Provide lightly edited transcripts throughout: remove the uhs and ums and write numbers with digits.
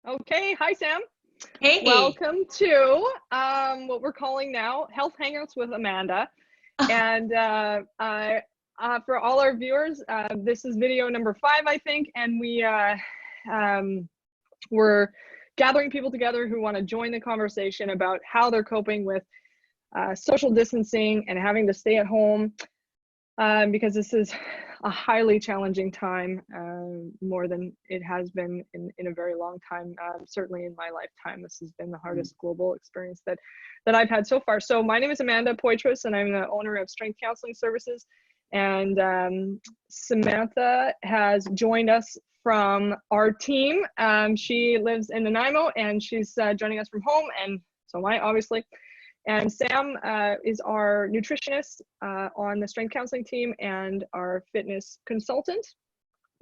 Okay, hi Sam. Hey. Welcome to what we're calling now Health Hangouts with Amanda. And for all our viewers, this is video number 5, I think, and we're gathering people together who want to join the conversation about how they're coping with social distancing and having to stay at home. Because this is a highly challenging time, more than it has been in a very long time. Certainly in my lifetime, this has been the hardest global experience that I've had so far. So my name is Amanda Poitras, and I'm the owner of Strength Counseling Services. And Samantha has joined us from our team. She lives in Nanaimo, and she's joining us from home, and so am I, obviously. And Sam is our nutritionist on the strength counseling team and our fitness consultant.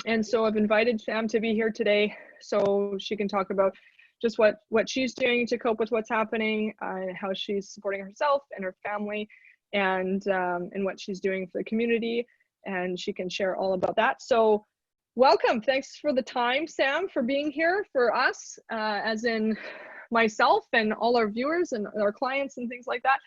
And so I've invited Sam to be here today so she can talk about just what she's doing to cope with what's happening, how she's supporting herself and her family, and what she's doing for the community. And she can share all about that. So welcome. Thanks for the time, Sam, for being here for us, as in myself and all our viewers and our clients and things like that.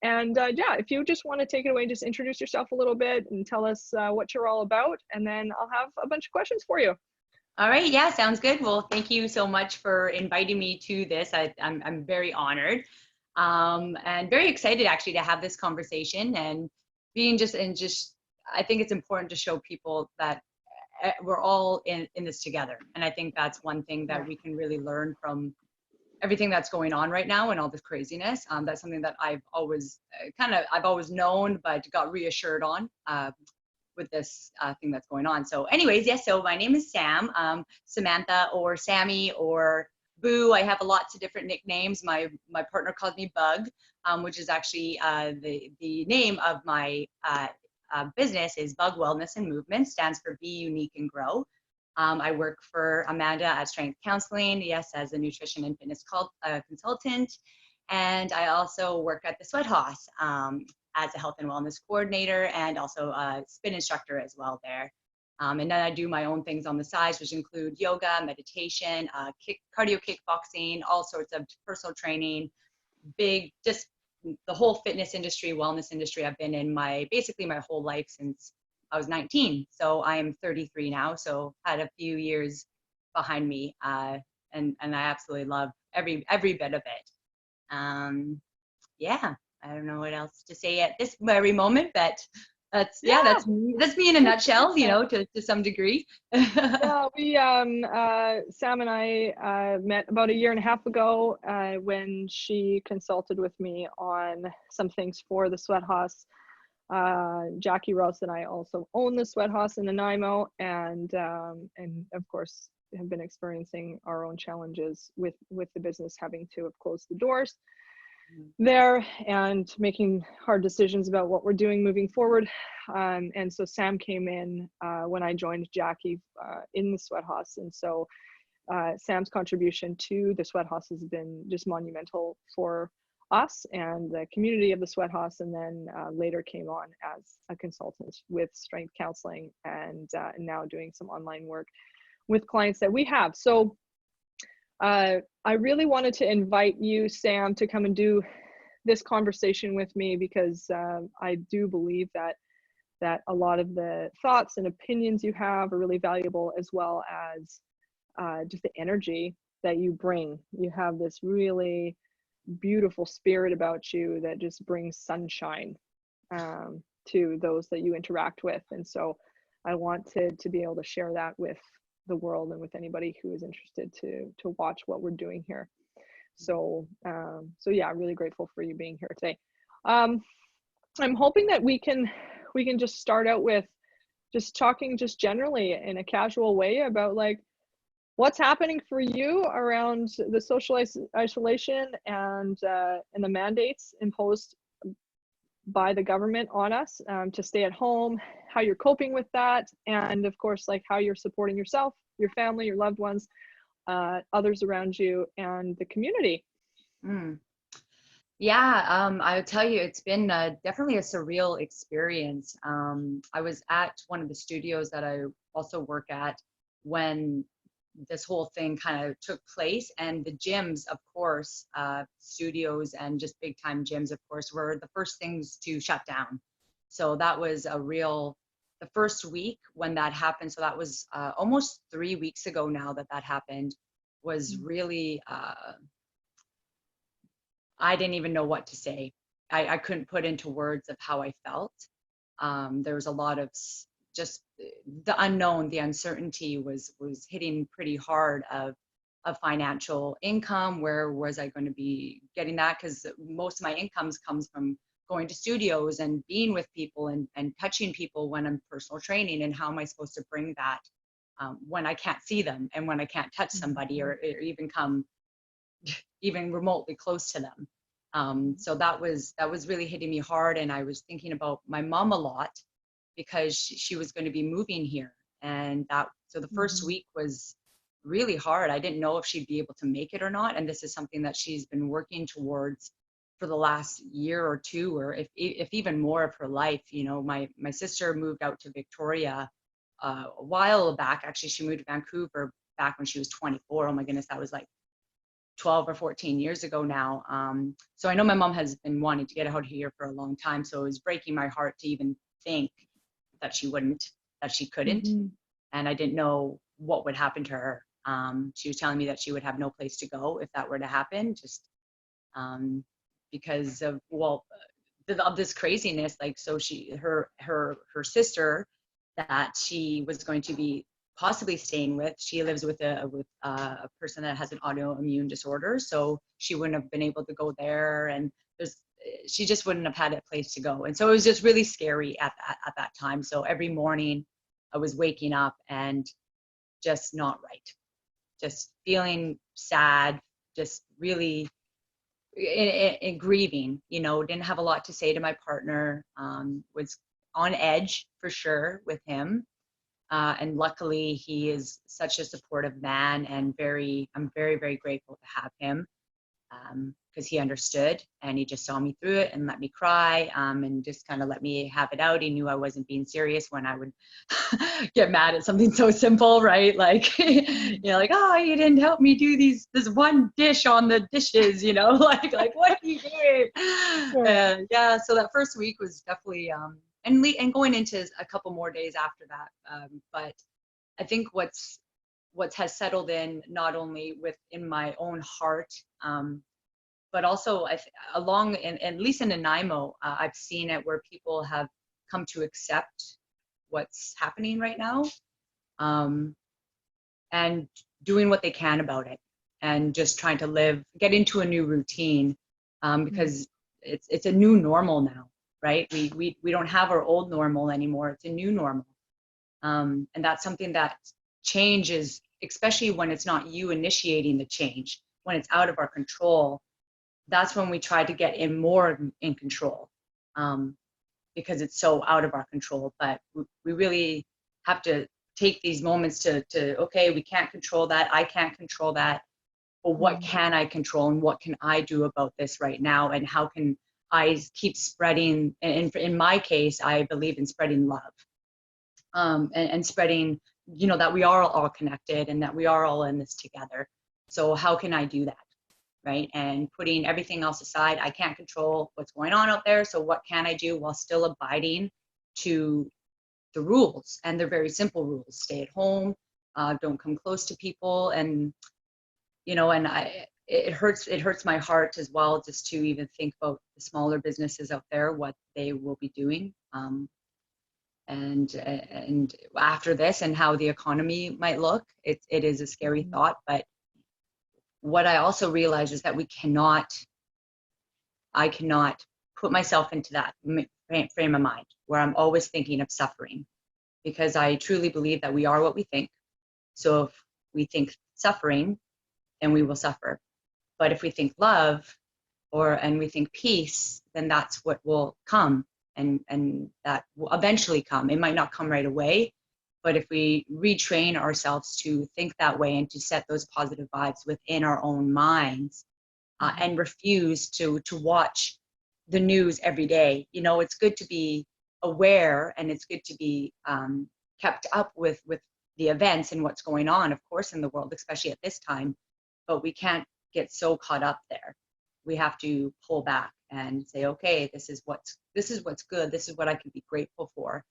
And yeah, if you just want to take it away, just introduce yourself a little bit and tell us what you're all about, and then I'll have a bunch of questions for you. All right. Yeah, sounds good. Well, thank you so much for inviting me to this. I'm very honored and very excited actually to have this conversation and being I think it's important to show people that we're all in this together. And I think that's one thing that we can really learn from everything that's going on right now and all this craziness. That's something that I've always known, but got reassured on with this thing that's going on. So anyways, yes, so my name is Sam, Samantha or Sammy or Boo. I have lots of different nicknames. My partner calls me Bug, which is actually the name of my business is Bug Wellness and Movement, stands for Be Unique and Grow. I work for Amanda at Strength Counseling, yes, as a nutrition and fitness consultant. And I also work at the Sweat House as a health and wellness coordinator and also a spin instructor as well there. And then I do my own things on the side, which include yoga, meditation, cardio kickboxing, all sorts of personal training, just the whole fitness industry, wellness industry. I've been in basically my whole life since I was 19, so I am 33 now, so had a few years behind me, and I absolutely love every bit of it. Yeah, I don't know what else to say at this very moment, but that's me in a nutshell, you know, to some degree. Yeah, we Sam and I met about a year and a half ago when she consulted with me on some things for the Sweat House. Jackie Rouse and I also own the Sweat House in Nanaimo, and of course have been experiencing our own challenges with the business having to have closed the doors there and making hard decisions about what we're doing moving forward. And so Sam came in when I joined Jackie in the Sweat House, and so Sam's contribution to the Sweat House has been just monumental for us and the community of the Sweat House, and then later came on as a consultant with strength counseling and now doing some online work with clients that we have. So I really wanted to invite you, Sam, to come and do this conversation with me because I do believe that a lot of the thoughts and opinions you have are really valuable, as well as just the energy that you bring. You have this really beautiful spirit about you that just brings sunshine to those that you interact with. And so I want to be able to share that with the world and with anybody who is interested to watch what we're doing here. So yeah, I'm really grateful for you being here today. I'm hoping that we can just start out with just talking just generally in a casual way about like what's happening for you around the social isolation and the mandates imposed by the government on us to stay at home, how you're coping with that, and of course, like how you're supporting yourself, your family, your loved ones, others around you, and the community. Yeah, I'll tell you, it's been definitely a surreal experience. I was at one of the studios that I also work at when this whole thing kind of took place. And the gyms, of course, studios and just big time gyms, of course, were the first things to shut down. So that was the first week when that happened. So that was almost 3 weeks ago now that happened, was really, I didn't even know what to say. I couldn't put into words of how I felt. There was a lot of just the unknown, the uncertainty was hitting pretty hard of financial income. Where was I going to be getting that? Because most of my incomes comes from going to studios and being with people and touching people when I'm personal training. And how am I supposed to bring that when I can't see them and when I can't touch somebody or even come even remotely close to them? So that was really hitting me hard. And I was thinking about my mom a lot, because she was going to be moving here. And so the first week was really hard. I didn't know if she'd be able to make it or not. And this is something that she's been working towards for the last year or two, or if even more of her life. You know, my sister moved out to Victoria a while back. Actually, she moved to Vancouver back when she was 24. Oh my goodness, that was like 12 or 14 years ago now. So I know my mom has been wanting to get out here for a long time. So it was breaking my heart to even think that she couldn't. And I didn't know what would happen to her. She was telling me that she would have no place to go if that were to happen, just because of this craziness. Like, so her sister that she was going to be possibly staying with, she lives with a person that has an autoimmune disorder, so she wouldn't have been able to go there, and she just wouldn't have had a place to go. And so it was just really scary at that time. So every morning I was waking up and just not right, just feeling sad, just really in grieving, you know. Didn't have a lot to say to my partner, was on edge for sure with him. And luckily he is such a supportive man, and I'm very, very grateful to have him, because he understood and he just saw me through it and let me cry, and just kind of let me have it out. He knew I wasn't being serious when I would get mad at something so simple, right? Like, you know, like, oh, you didn't help me do this one dish on the dishes, you know, like what are you doing? Sure. Yeah, so that first week was definitely, and going into a couple more days after that. But I think what has settled in, not only within my own heart, but also along, and at least in Nanaimo, I've seen it where people have come to accept what's happening right now, and doing what they can about it, and just trying to get into a new routine, because it's a new normal now, right? We don't have our old normal anymore. It's a new normal, and that's something that changes, especially when it's not you initiating the change, when it's out of our control. That's when we try to get more in control, because it's so out of our control. But we really have to take these moments to okay, we can't control that. I can't control that. But what can I control, and what can I do about this right now? And how can I keep spreading? And in my case, I believe in spreading love, and spreading, you know, that we are all connected and that we are all in this together. So how can I do that? Right? And putting everything else aside, I can't control what's going on out there. So what can I do while still abiding to the rules? And they're very simple rules. Stay at home, don't come close to people. And, you know, and it hurts my heart as well, just to even think about the smaller businesses out there, what they will be doing. And after this, and how the economy might look, it is a scary thought. But what I also realize is that I cannot put myself into that frame of mind where I'm always thinking of suffering, because I truly believe that we are what we think. So if we think suffering, then we will suffer. But if we think love, and we think peace, then that's what will come, and that will eventually come. It might not come right away, but if we retrain ourselves to think that way and to set those positive vibes within our own minds, and refuse to watch the news every day. You know, it's good to be aware, and it's good to be kept up with the events and what's going on, of course, in the world, especially at this time, but we can't get so caught up there. We have to pull back and say, okay, this is what's good. This is what I can be grateful for.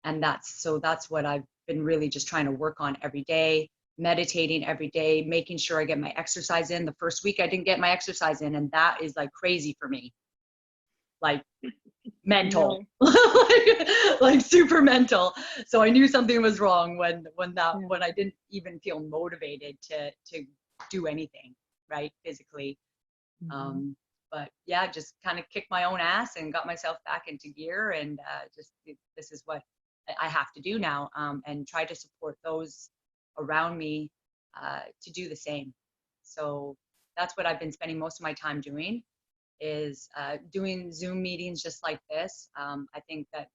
And that's what I've been really just trying to work on every day, meditating every day, making sure I get my exercise in. The first week I didn't get my exercise in, and that is like crazy for me. Like mental, like super mental. So I knew something was wrong when I didn't even feel motivated to do anything, right, physically. But yeah, just kind of kicked my own ass and got myself back into gear, and this is what I have to do now, and try to support those around me to do the same. So that's what I've been spending most of my time doing, is doing Zoom meetings just like this. I think that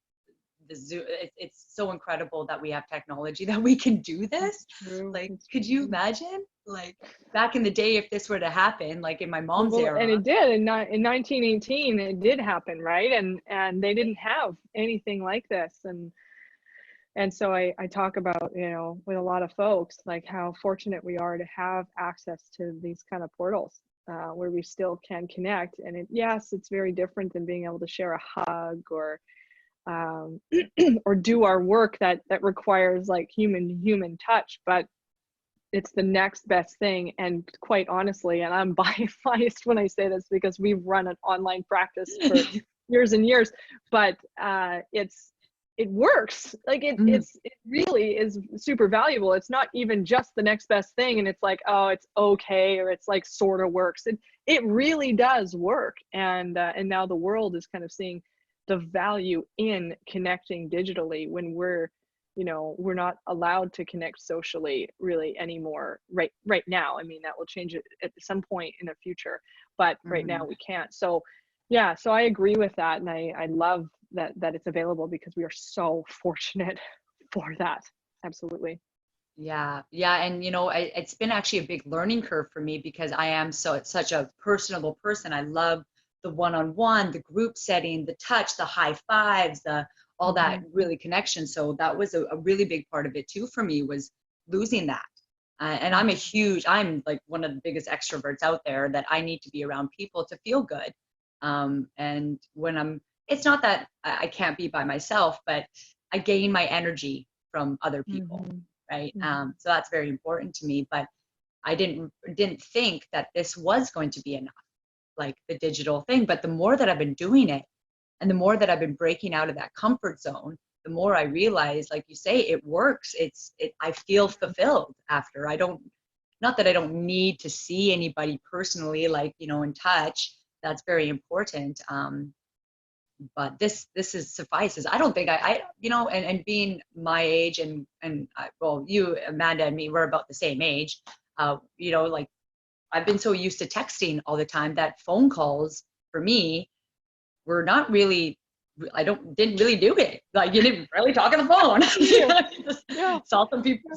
the Zoom, it's so incredible that we have technology that we can do this. Like, could you imagine? Like back in the day, if this were to happen, like in my mom's era. And it did in 1918. It did happen, right? And they didn't have anything like this. And so I talk about, you know, with a lot of folks, like how fortunate we are to have access to these kind of portals where we still can connect. And yes, it's very different than being able to share a hug or or do our work that requires like human touch, but it's the next best thing. And quite honestly, and I'm biased when I say this because we've run an online practice for years and years, but it works. Like it really is super valuable. It's not even just the next best thing and it's like, oh, it's okay, or it's like sort of works. It really does work. And now the world is kind of seeing the value in connecting digitally when we're not allowed to connect socially really anymore right now. I mean, that will change it at some point in the future, but right now we can't. So yeah, so I agree with that. And I love that it's available because we are so fortunate for that. Absolutely. Yeah. And it's been actually a big learning curve for me because I am such a personable person. I love the one-on-one, the group setting, the touch, the high fives, all that really connection. So that was a really big part of it too for me, was losing that. And I'm like one of the biggest extroverts out there, that I need to be around people to feel good. And when it's not that I can't be by myself, but I gain my energy from other people, right? So that's very important to me, but I didn't think that this was going to be enough, like the digital thing. But the more that I've been doing it, and the more that I've been breaking out of that comfort zone, the more I realize, like you say, it works. I feel fulfilled after. Not that I don't need to see anybody personally, like, in touch. That's very important. But this suffices. I don't think and being my age and well, you, Amanda, and me, we're about the same age. Like I've been so used to texting all the time that phone calls for me were not really, didn't really do it. Like, you didn't really talk on the phone. You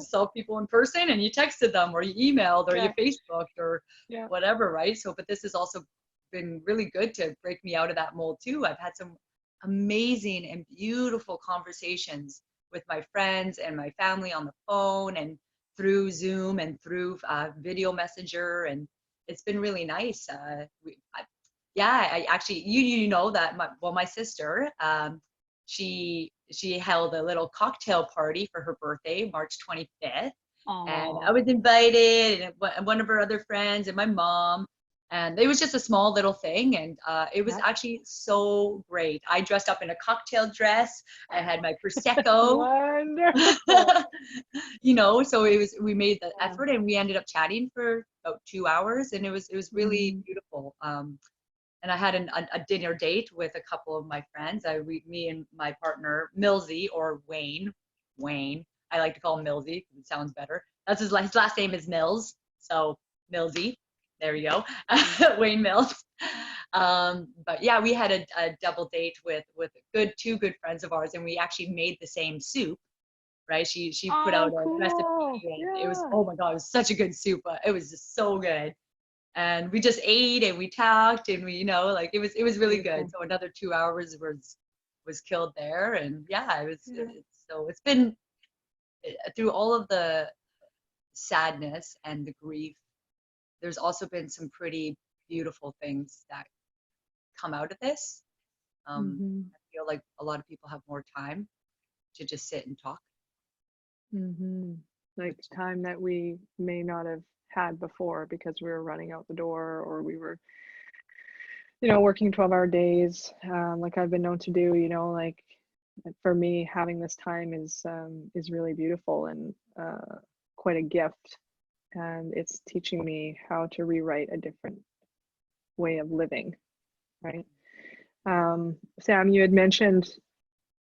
saw people in person, and you texted them, or you emailed, or you Facebooked, or whatever, right? So, but this has also been really good to break me out of that mold too. I've had some amazing and beautiful conversations with my friends and my family on the phone and through Zoom and through video messenger, and it's been really nice. I actually, you know that my sister, she held a little cocktail party for her birthday, March 25th. Aww. And I was invited, and one of her other friends, and my mom, and it was just a small little thing, and it was actually so great. I dressed up in a cocktail dress. I had my Prosecco. Wonderful. So we made the effort, and we ended up chatting for about 2 hours, and it was really beautiful. And I had a dinner date with a couple of my friends. Me and my partner, Millsy, or Wayne. I like to call him Millsy because it sounds better. That's his last name is Mills. So Millsy, there you go. Wayne Mills. But yeah, we had a double date with two good friends of ours, and we actually made the same soup. Right? She put out a recipe, and it was, oh my God, it was such a good soup. It was just so good. And we just ate and we talked, and we, like it was really good. So another 2 hours was killed there, and yeah, it was. So it's through all of the sadness and the grief, there's also been some pretty beautiful things that come out of this. I feel like a lot of people have more time to just sit and talk. Like time that we may not have had before because we were running out the door, or we were, working 12-hour days, like I've been known to do. Like for me, having this time is really beautiful and quite a gift, and it's teaching me how to rewrite a different way of living, right? Sam, you had mentioned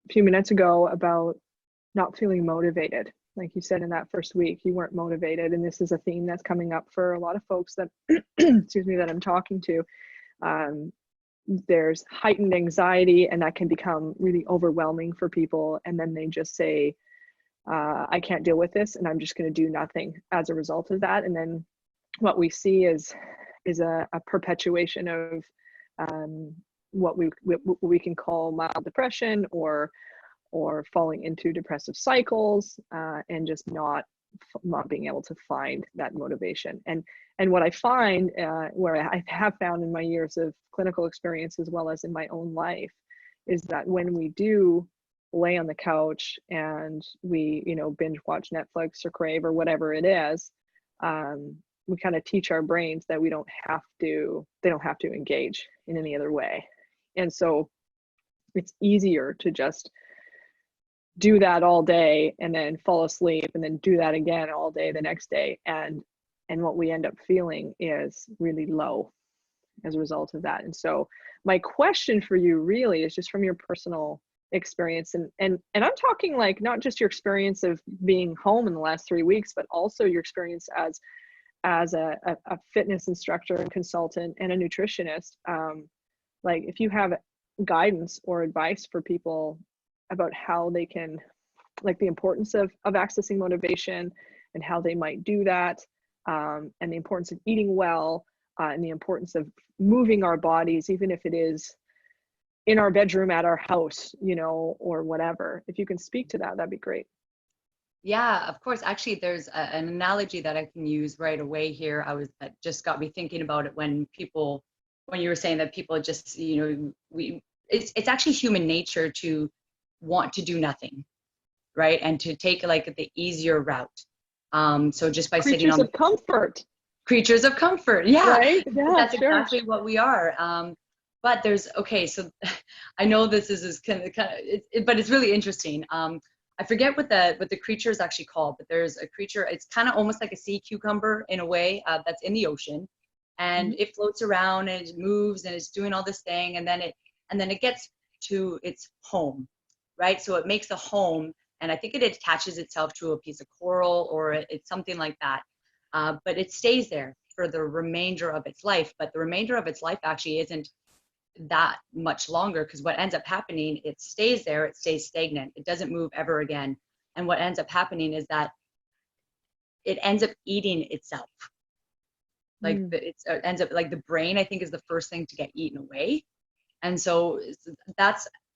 a few minutes ago about not feeling motivated. Like you said, in that first week, you weren't motivated. And this is a theme that's coming up for a lot of folks that, excuse me, that I'm talking to. There's heightened anxiety, and that can become really overwhelming for people. And then they just say, I can't deal with this, and I'm just going to do nothing as a result of that. And then what we see is a perpetuation of what we can call mild depression, or falling into depressive cycles, and just not being able to find that motivation. And what I find, where I have found in my years of clinical experience as well as in my own life, is that when we do lay on the couch and we binge watch Netflix or crave or whatever it is, we kind of teach our brains that they don't have to engage in any other way. And so it's easier to just do that all day and then fall asleep and then do that again all day the next day. And what we end up feeling is really low as a result of that. And so my question for you really is just from your personal experience, and I'm talking like not just your experience of being home in the last 3 weeks, but also your experience as a fitness instructor and consultant and a nutritionist. Like if you have guidance or advice for people about how they can, like the importance of accessing motivation and how they might do that, and the importance of eating well, and the importance of moving our bodies, even if it is in our bedroom at our house, or whatever. If you can speak to that, that'd be great. Yeah, of course. Actually, there's an analogy that I can use right away here. That just got me thinking about it when you were saying that people just, it's actually human nature to want to do nothing, right? And to take like the easier route. So just by sitting on creatures of comfort. Creatures of comfort, yeah. Right? Yeah, that's sure. exactly what we are. But so I know this is kind of but it's really interesting. I forget what the creature is actually called, but there's a creature. It's kind of almost like a sea cucumber in a way, that's in the ocean, and it floats around and it moves and it's doing all this thing, and then it gets to its home. Right, so it makes a home, and I think it attaches itself to a piece of coral, or it's something like that. But it stays there for the remainder of its life. But the remainder of its life actually isn't that much longer, because what ends up happening, it stays there, it stays stagnant, it doesn't move ever again. And what ends up happening is that it ends up eating itself. Like it ends up like the brain, I think, is the first thing to get eaten away. And so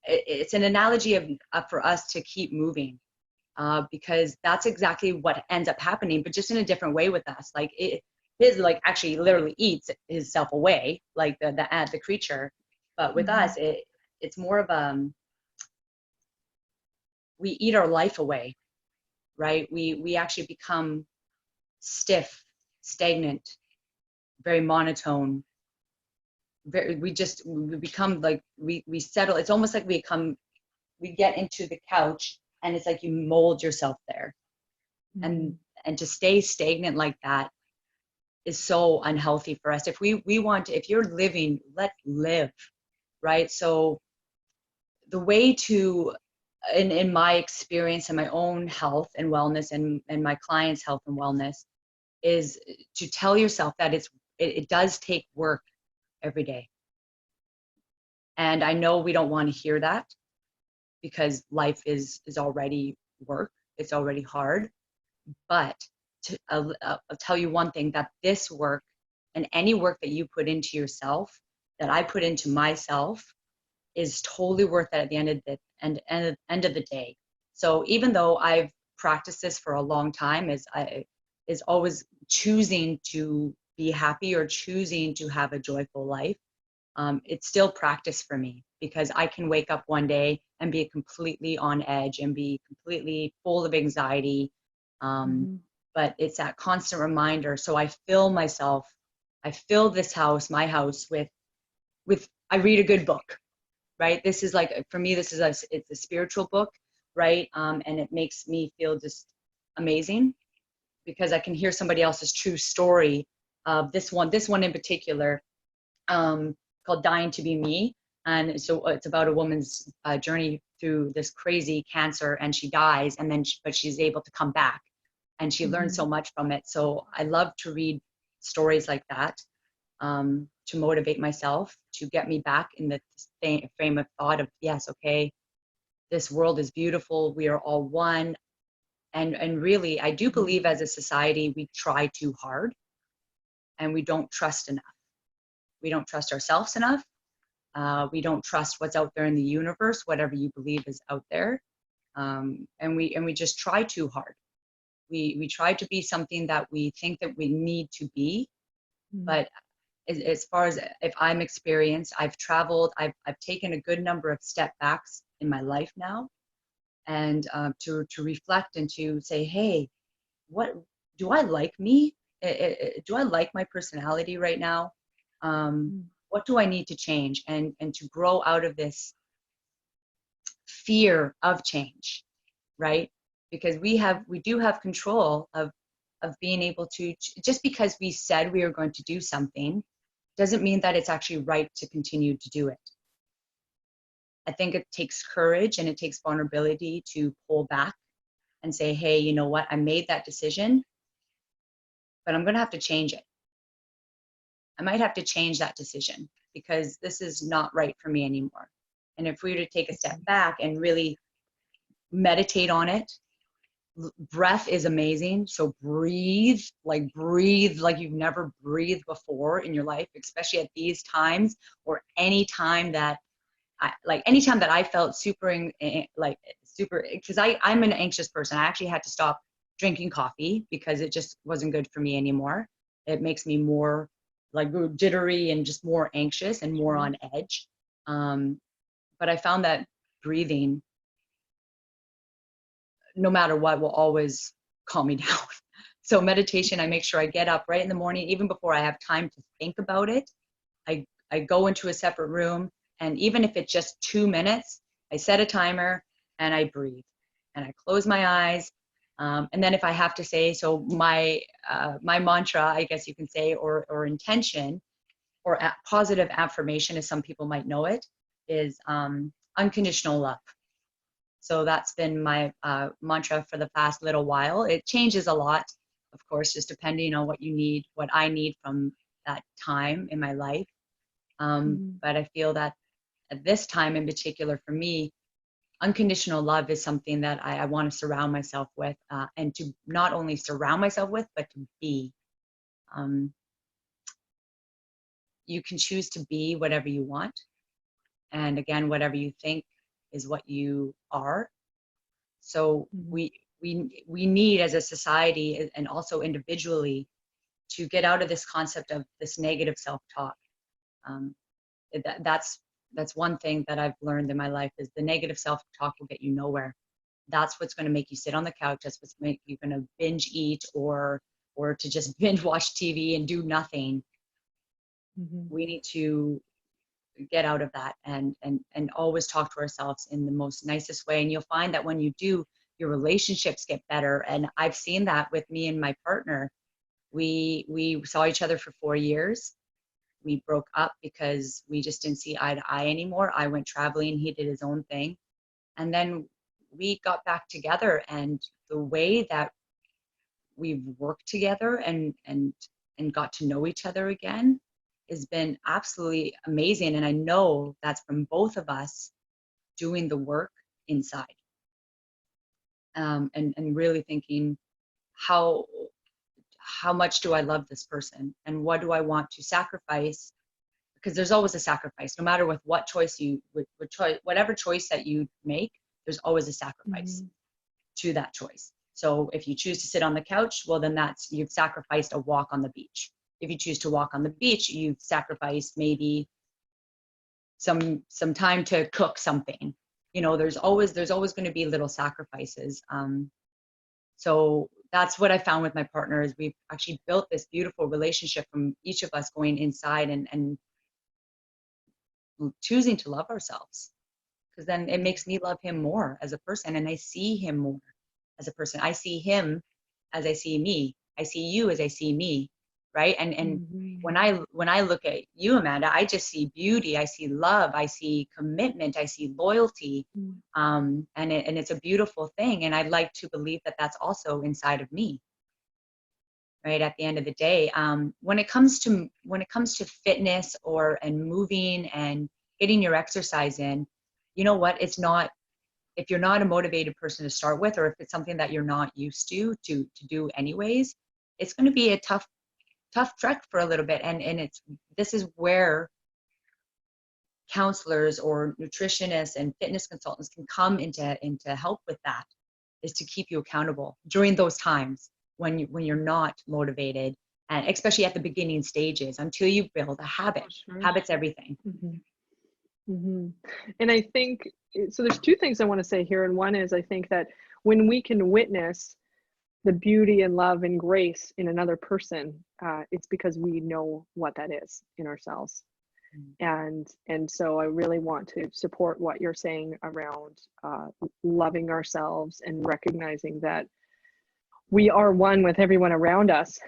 it's an analogy for us to keep moving, because that's exactly what ends up happening, but just in a different way with us. Like his like actually literally eats himself away, like the creature. But with us, it's more of we eat our life away, right? We actually become stiff, stagnant, very monotone. We become like we settle. It's almost like we get into the couch, and it's like you mold yourself there. And to stay stagnant like that is so unhealthy for us. If if you're living, let's live, right? So the way to, in my experience and my own health and wellness, and my clients' health and wellness, is to tell yourself that it does take work every day. And I know we don't want to hear that, because life is already work. It's already hard. But I'll tell you one thing, that this work and any work that you put into yourself, that I put into myself, is totally worth it at the end of the day. So even though I've practiced this for a long time, is always choosing to be happy or choosing to have a joyful life. It's still practice for me, because I can wake up one day and be completely on edge and be completely full of anxiety. But it's that constant reminder. So I fill this house, my house, with I read a good book, right? This is like, for me, it's a spiritual book, right? And it makes me feel just amazing, because I can hear somebody else's true story of this one in particular, called Dying to Be Me. And so it's about a woman's journey through this crazy cancer, and she dies, and then but she's able to come back, and she learned so much from it. So I love to read stories like that, to motivate myself, to get me back in the frame of thought of, yes, okay, this world is beautiful, we are all one. And really, I do believe as a society, we try too hard, and we don't trust enough. We don't trust ourselves enough. We don't trust what's out there in the universe, whatever you believe is out there. And we just try too hard. We try to be something that we think that we need to be. But as far as if I'm experienced, I've traveled, I've taken a good number of step backs in my life now, and to reflect and to say, hey, what do I like me? Do I like my personality right now? What do I need to change? And to grow out of this fear of change, right? Because we do have control of being able to, just because we said we are going to do something doesn't mean that it's actually right to continue to do it. I think it takes courage and it takes vulnerability to pull back and say, hey, you know what? I made that decision, but I'm going to have to change it. I might have to change that decision, because this is not right for me anymore. And if we were to take a step back and really meditate on it, breath is amazing. So breathe like you've never breathed before in your life, especially at these times, or any time that anytime that I felt super, because I'm an anxious person. I actually had to stop drinking coffee because it just wasn't good for me anymore. It makes me more like jittery and just more anxious and more on edge. But I found that breathing, no matter what, will always calm me down. So meditation, I make sure I get up right in the morning, even before I have time to think about it. I go into a separate room, and even if it's just 2 minutes, I set a timer and I breathe and I close my eyes. And then if I have to say, so my mantra, I guess you can say, or intention, or positive affirmation, as some people might know it, is unconditional love. So that's been my mantra for the past little while. It changes a lot, of course, just depending on what you need, what I need from that time in my life. But I feel that at this time in particular, for me, unconditional love is something that I want to surround myself with, and to not only surround myself with, but to be. You can choose to be whatever you want. And again, whatever you think is what you are. So we need, as a society and also individually, to get out of this concept of this negative self-talk. That's one thing that I've learned in my life, is the negative self-talk will get you nowhere. That's what's going to make you sit on the couch. That's what's make you going to binge eat or to just binge watch TV and do nothing. We need to get out of that and always talk to ourselves in the most nicest way. And you'll find that when you do, your relationships get better. And I've seen that with me and my partner. We saw each other for 4 years. We broke up because we just didn't see eye to eye anymore. I went traveling, he did his own thing. And then we got back together, and the way that we've worked together and got to know each other again has been absolutely amazing. And I know that's from both of us doing the work inside, and really thinking, how much do I love this person, and what do I want to sacrifice? Because there's always a sacrifice, no matter with what choice whatever choice that you make, there's always a sacrifice to that choice. So if you choose to sit on the couch, well, then you've sacrificed a walk on the beach. If you choose to walk on the beach, you've sacrificed maybe some time to cook something. You know, there's always going to be little sacrifices. So that's what I found with my partner, is we've actually built this beautiful relationship from each of us going inside and choosing to love ourselves, because then it makes me love him more as a person, and I see him more as a person. I see him as I see me. I see you as I see me, right? And when I look at you, Amanda, I just see beauty. I see love. I see commitment. I see loyalty, and it's a beautiful thing. And I'd like to believe that that's also inside of me, right? At the end of the day, when it comes to fitness and moving and getting your exercise in, you know what? It's not, if you're not a motivated person to start with, or if it's something that you're not used to do anyways, it's going to be a tough trek for a little bit. And this is where counselors or nutritionists and fitness consultants can come into help with that, is to keep you accountable during those times when you're not motivated, and especially at the beginning stages, until you build a habit. Sure. Habit's everything. And I think, so there's two things I want to say here. And one is, I think that when we can witness the beauty and love and grace in another person, it's because we know what that is in ourselves. And so I really want to support what you're saying around loving ourselves and recognizing that we are one with everyone around us.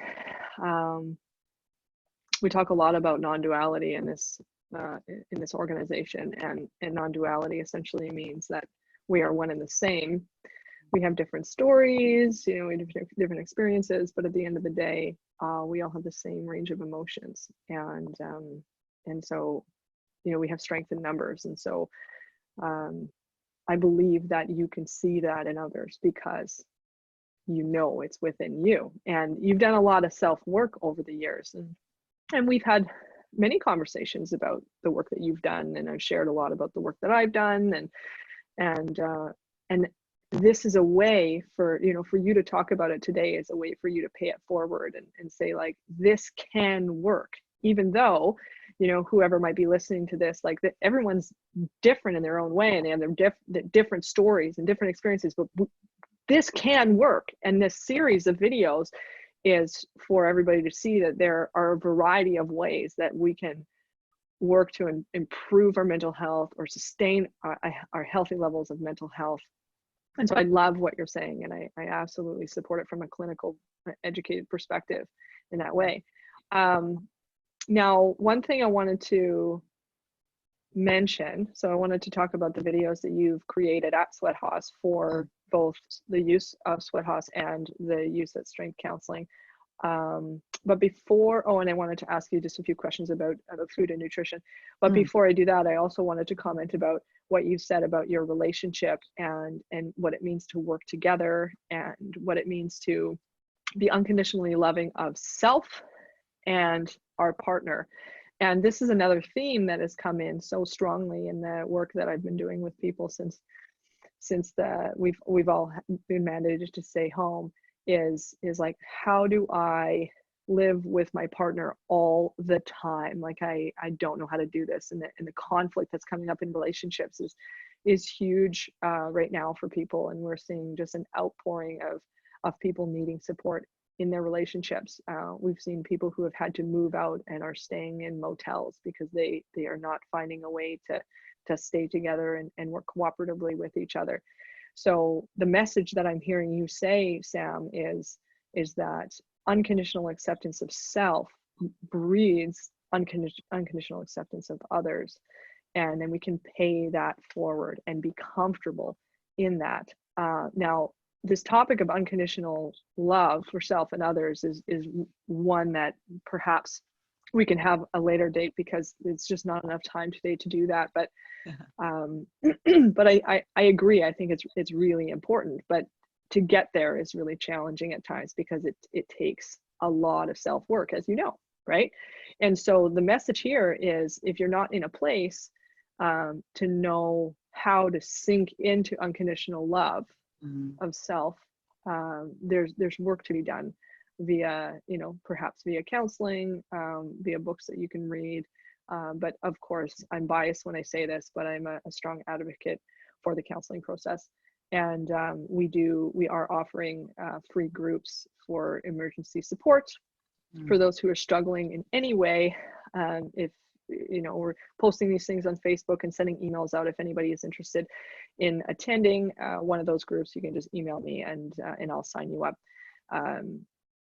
We talk a lot about non-duality in this organization, and non-duality essentially means that we are one and the same. We have different stories, we have different experiences, but at the end of the day, we all have the same range of emotions, and so we have strength in numbers. And so I believe that you can see that in others because it's within you, and you've done a lot of self-work over the years, and we've had many conversations about the work that you've done, and I've shared a lot about the work that I've done, and this is a way for you to talk about it today, is a way for you to pay it forward and say, like, this can work, even though whoever might be listening to this, like, that everyone's different in their own way, and they have their different stories and different experiences, but this can work. And this series of videos is for everybody to see that there are a variety of ways that we can work to improve our mental health or sustain our healthy levels of mental health. And so I love what you're saying, and I absolutely support it from a clinical, educated perspective in that way. Now, one thing I wanted to mention, so I wanted to talk about the videos that you've created at Sweat House for both the use of Sweat House and the use at Strength Counseling. But before, and I wanted to ask you just a few questions about food and nutrition. But before I do that, I also wanted to comment about what you said about your relationship and what it means to work together, and what it means to be unconditionally loving of self and our partner. And this is another theme that has come in so strongly in the work that I've been doing with people since we've all been mandated to stay home, is like, how do I live with my partner all the time? Like, I don't know how to do this, and the conflict that's coming up in relationships is huge right now for people, and we're seeing just an outpouring of people needing support in their relationships. We've seen people who have had to move out and are staying in motels because they are not finding a way to stay together and work cooperatively with each other. So the message that I'm hearing you say, Sam, is that unconditional acceptance of self breeds unconditional acceptance of others. And then we can pay that forward and be comfortable in that. Now, this topic of unconditional love for self and others is one that perhaps we can have a later date, because it's just not enough time today to do that. But but I agree. I think it's really important, but to get there is really challenging at times, because it takes a lot of self-work, as you know, right? And so the message here is, if you're not in a place to know how to sink into unconditional love of self, there's work to be done via, you know, perhaps via counseling, via books that you can read. But of course, I'm biased when I say this, but I'm a strong advocate for the counseling process. And we are offering free groups for emergency support for those who are struggling in any way. If, you know, we're posting these things on Facebook and sending emails out. If anybody is interested in attending one of those groups, you can just email me and I'll sign you up.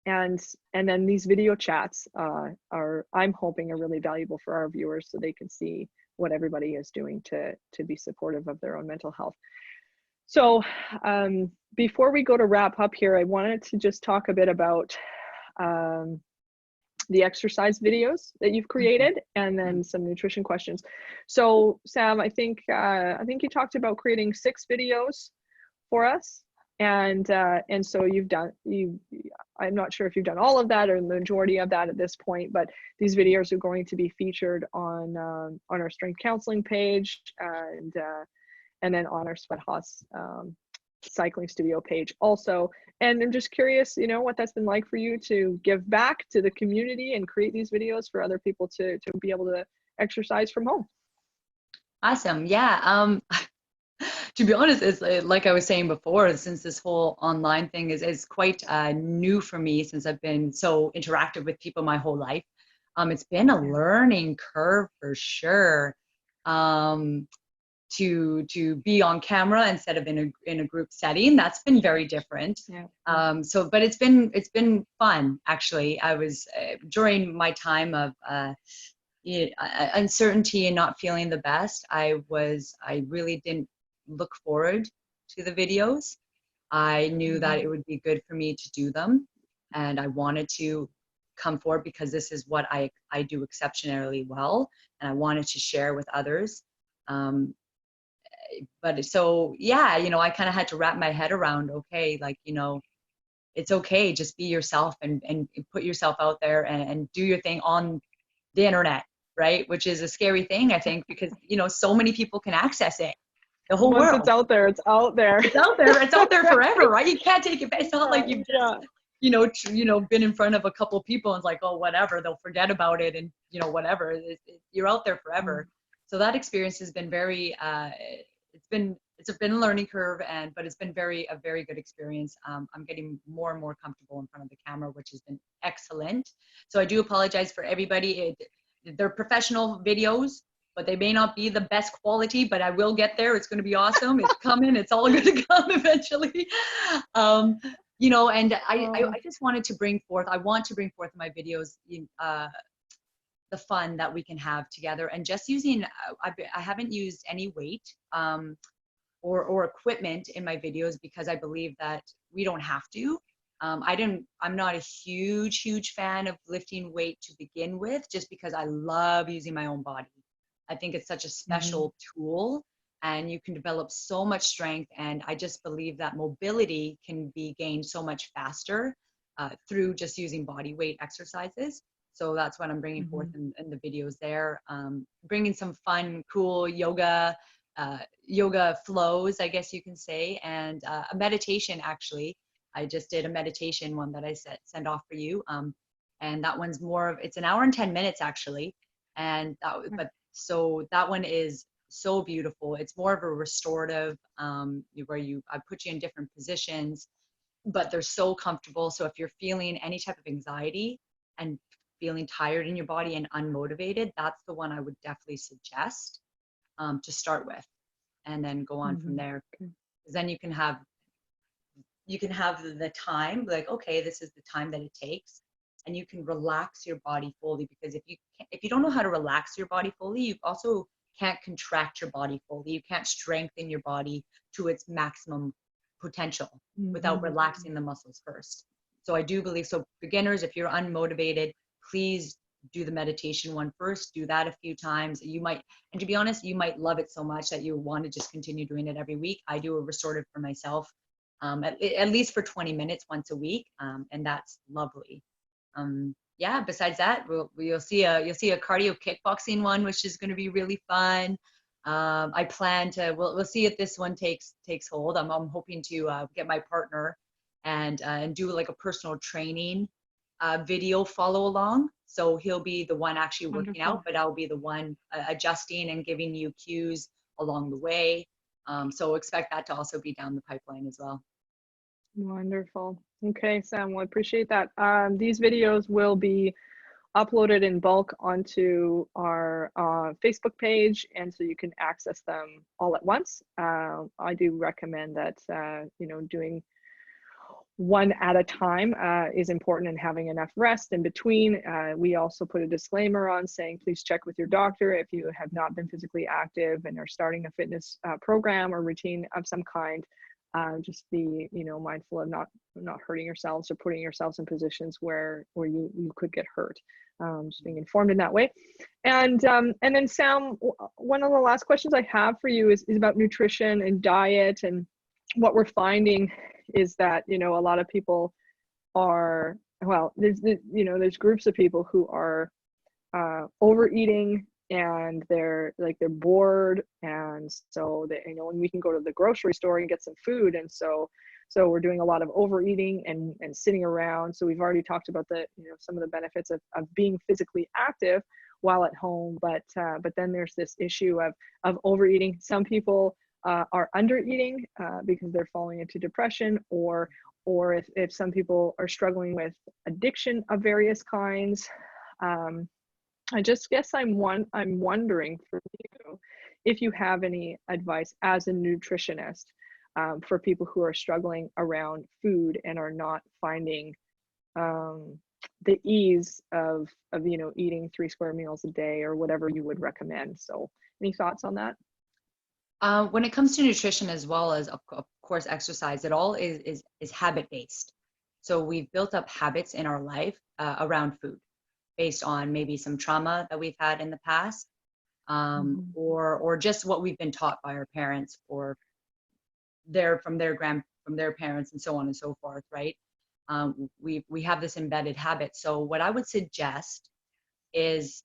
And then these video chats are, I'm hoping, are really valuable for our viewers, so they can see what everybody is doing to be supportive of their own mental health. So before we go to wrap up here, I wanted to just talk a bit about the exercise videos that you've created, and then some nutrition questions. So Sam, I think you talked about creating 6 videos for us, and so I'm not sure if you've done all of that or the majority of that at this point, but these videos are going to be featured on our strength counseling page, and then on our Sweat House cycling studio page also. And I'm just curious, you know, what that's been like for you to give back to the community and create these videos for other people to be able to exercise from home. Awesome. Yeah. To be honest, it's like I was saying before, since this whole online thing is quite new for me, since I've been so interactive with people my whole life. It's been a learning curve for sure. To be on camera instead of in a group setting, that's been very different. But it's been fun, actually. I was during my time of uncertainty and not feeling the best, I really didn't look forward to the videos. I knew that it would be good for me to do them, and I wanted to come forward because this is what I do exceptionally well, and I wanted to share with others. But so, yeah, you know, I kind of had to wrap my head around, okay, like, you know, it's okay, just be yourself and put yourself out there and do your thing on the internet, right? Which is a scary thing, I think, because, you know, so many people can access it. The whole Once world. it's out there, it's out there. It's out there. It's out there forever, right? You can't take it back. It's not like you've just, you know, been in front of a couple of people and it's like, oh, whatever, they'll forget about it, and, you know, whatever. You're out there forever. So that experience has been very, it's been a learning curve, but it's been a very good experience. I'm getting more and more comfortable in front of the camera, which has been excellent. So I do apologize for everybody. They're professional videos, but they may not be the best quality, but I will get there. It's going to be awesome. It's coming. It's all going to come eventually. You know, and I just wanted to bring forth, I want to bring forth in my videos, the fun that we can have together, and just using, I haven't used any weight or equipment in my videos because I believe that we don't have to. I'm not a huge fan of lifting weight to begin with, just because I love using my own body. I think it's such a special tool, and you can develop so much strength. And I just believe that mobility can be gained so much faster through just using body weight exercises. So that's what I'm bringing forth in the videos there. Bringing some fun, cool yoga flows, I guess you can say, and a meditation, actually. I just did a meditation one that I sent off for you. And that one's more of, it's an hour and 10 minutes actually. And so that one is so beautiful. It's more of a restorative, where I put you in different positions, but they're so comfortable. So if you're feeling any type of anxiety and feeling tired in your body and unmotivated, that's the one I would definitely suggest to start with, and then go on from there. Because then you can have the time, like, okay, this is the time that it takes, and you can relax your body fully. Because if you don't know how to relax your body fully, you also can't contract your body fully. You can't strengthen your body to its maximum potential without relaxing the muscles first. So I do believe, so beginners, if you're unmotivated, please do the meditation one first. Do that a few times. And to be honest, you might love it so much that you want to just continue doing it every week. I do a restorative for myself, at least for 20 minutes once a week, and that's lovely. Yeah. Besides that, you'll see a cardio kickboxing one, which is going to be really fun. I plan to. We'll see if this one takes hold. I'm hoping to get my partner and do like a personal training video follow along. So he'll be the one actually working Wonderful. out, but I'll be the one adjusting and giving you cues along the way. So expect that to also be down the pipeline as well. Wonderful. Okay, Sam, well, I appreciate that. These videos will be uploaded in bulk onto our Facebook page, and so you can access them all at once. I do recommend that, you know, doing one at a time is important, and having enough rest in between. We also put a disclaimer on saying, please check with your doctor if you have not been physically active and are starting a fitness program or routine of some kind. Just be, you know, mindful of not hurting yourselves or putting yourselves in positions where you could get hurt. Just being informed in that way. And then Sam, one of the last questions I have for you is about nutrition and diet. And what we're finding is that, you know, a lot of people are, well, there's groups of people who are overeating, and they're bored, and so they, you know, when we can go to the grocery store and get some food, and so we're doing a lot of overeating and sitting around. So we've already talked about the, you know, some of the benefits of being physically active while at home, but then there's this issue of overeating. Some people are under eating because they're falling into depression, or if some people are struggling with addiction of various kinds. I just guess I'm wondering for you if you have any advice as a nutritionist for people who are struggling around food and are not finding the ease of you know, eating 3 square meals a day or whatever you would recommend. So any thoughts on that? When it comes to nutrition, as well as of course exercise, it all is habit based. So we've built up habits in our life around food, based on maybe some trauma that we've had in the past, or just what we've been taught by our parents, or from their parents, and so on and so forth, right? We have this embedded habit. So what I would suggest is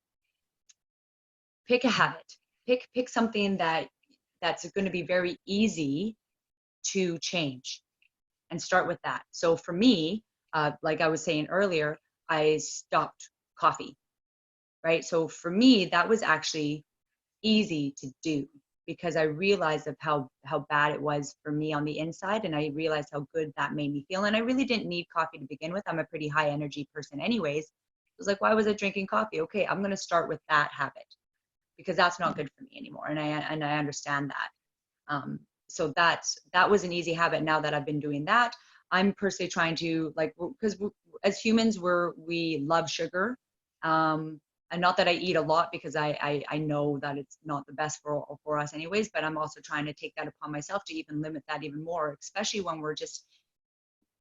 pick a habit, pick something that's going to be very easy to change, and start with that. So for me, like I was saying earlier, I stopped coffee, right? So for me, that was actually easy to do, because I realized of how bad it was for me on the inside, and I realized how good that made me feel. And I really didn't need coffee to begin with. I'm a pretty high energy person anyways. It was like, why was I drinking coffee? Okay, I'm going to start with that habit, because that's not good for me anymore, and I understand that. So that was an easy habit. Now that I've been doing that, I'm personally trying to, like, because as humans, we love sugar, and not that I eat a lot, because I know that it's not the best for us anyways, but I'm also trying to take that upon myself to even limit that even more, especially when we're just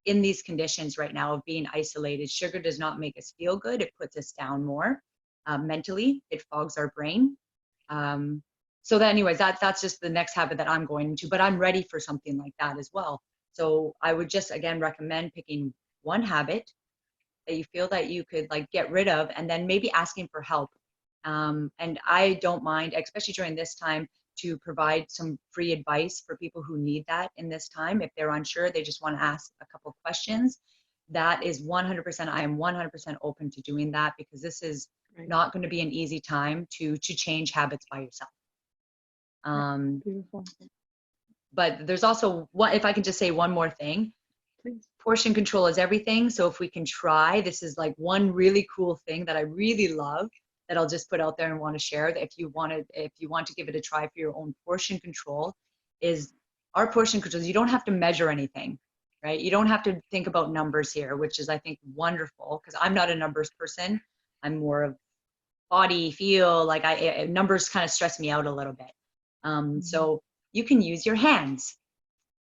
in these conditions right now of being isolated. Sugar does not make us feel good. It puts us down more mentally. It fogs our brain. So that, anyways, that's just the next habit that I'm going into, but I'm ready for something like that as well. So I would just, again, recommend picking one habit that you feel that you could, like, get rid of, and then maybe asking for help. And I don't mind, especially during this time, to provide some free advice for people who need that in this time. If they're unsure, they just want to ask a couple questions, that is 100%, I am 100% open to doing that, because this is not going to be an easy time to change habits by yourself. Beautiful. But there's also, if I can just say one more thing, Please. Portion control is everything. So if we can try, this is like one really cool thing that I really love, that I'll just put out there and want to share, that if you want to give it a try for your own portion control, is our portion controls. You don't have to measure anything, right? You don't have to think about numbers here, which is, I think, wonderful, because I'm not a numbers person. I'm more of body, feel, like numbers kind of stress me out a little bit. So you can use your hands.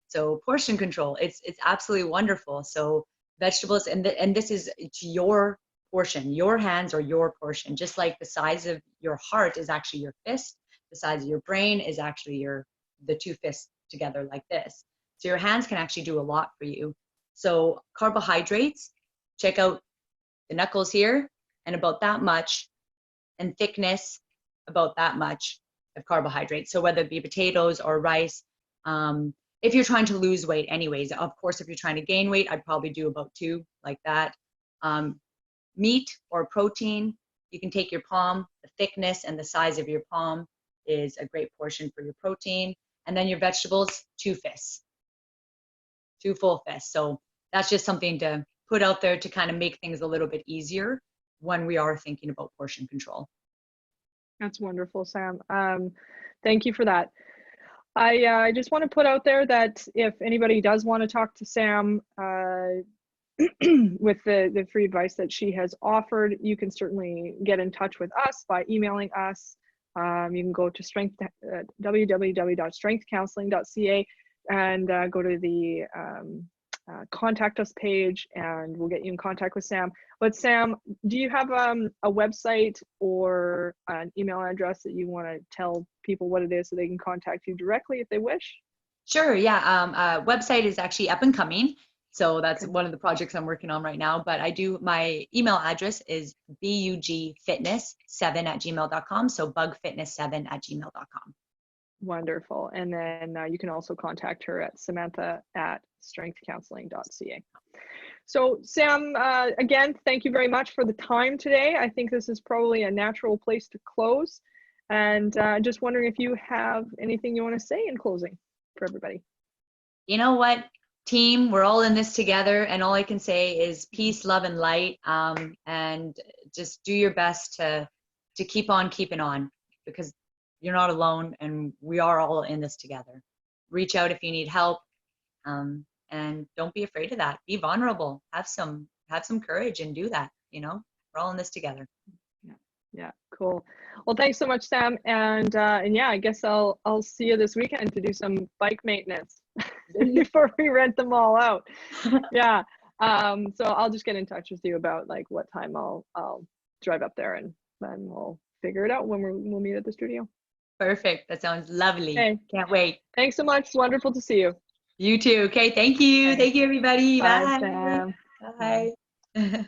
So portion control, it's absolutely wonderful. So vegetables, and this is to your portion. Your hands are your portion. Just like the size of your heart is actually your fist, the size of your brain is actually the two fists together like this. So your hands can actually do a lot for you. So carbohydrates, check out the knuckles here, and about that much, and thickness, about that much of carbohydrates. So whether it be potatoes or rice, if you're trying to lose weight anyways. Of course, if you're trying to gain weight, I'd probably do about 2 like that. Meat or protein, you can take your palm, the thickness and the size of your palm is a great portion for your protein. And then your vegetables, 2 fists, 2 full fists. So that's just something to put out there to kind of make things a little bit easier when we are thinking about portion control. That's wonderful, Sam. Thank you for that. I just want to put out there that if anybody does want to talk to Sam with the free advice that she has offered, you can certainly get in touch with us by emailing us. You can go to www.strengthcounseling.ca and go to the contact us page, and we'll get you in contact with Sam. But Sam, do you have a website or an email address that you want to tell people what it is so they can contact you directly if they wish? Sure, yeah. Website is actually up and coming. So that's one of the projects I'm working on right now. But my email address is bugfitness7@gmail.com. So bugfitness7@gmail.com. Wonderful. And then you can also contact her at Samantha@strengthcounseling.ca. So Sam, again, thank you very much for the time today. I think this is probably a natural place to close. And just wondering if you have anything you want to say in closing for everybody. You know what, team, we're all in this together. And all I can say is peace, love, and light. And just do your best to keep on keeping on, because you're not alone and we are all in this together. Reach out if you need help. And don't be afraid of that. Be vulnerable. Have some courage and do that. You know, we're all in this together. Yeah, cool. Well, thanks so much, Sam. And yeah, I guess I'll see you this weekend to do some bike maintenance before we rent them all out. Yeah. So I'll just get in touch with you about like what time I'll drive up there, and then we'll figure it out when we'll meet at the studio. Perfect. That sounds lovely. Okay. Can't wait. Thanks so much. Wonderful to see you. You too. Okay. Thank you. Okay. Thank you, everybody. Bye, Bye. Sam. Bye.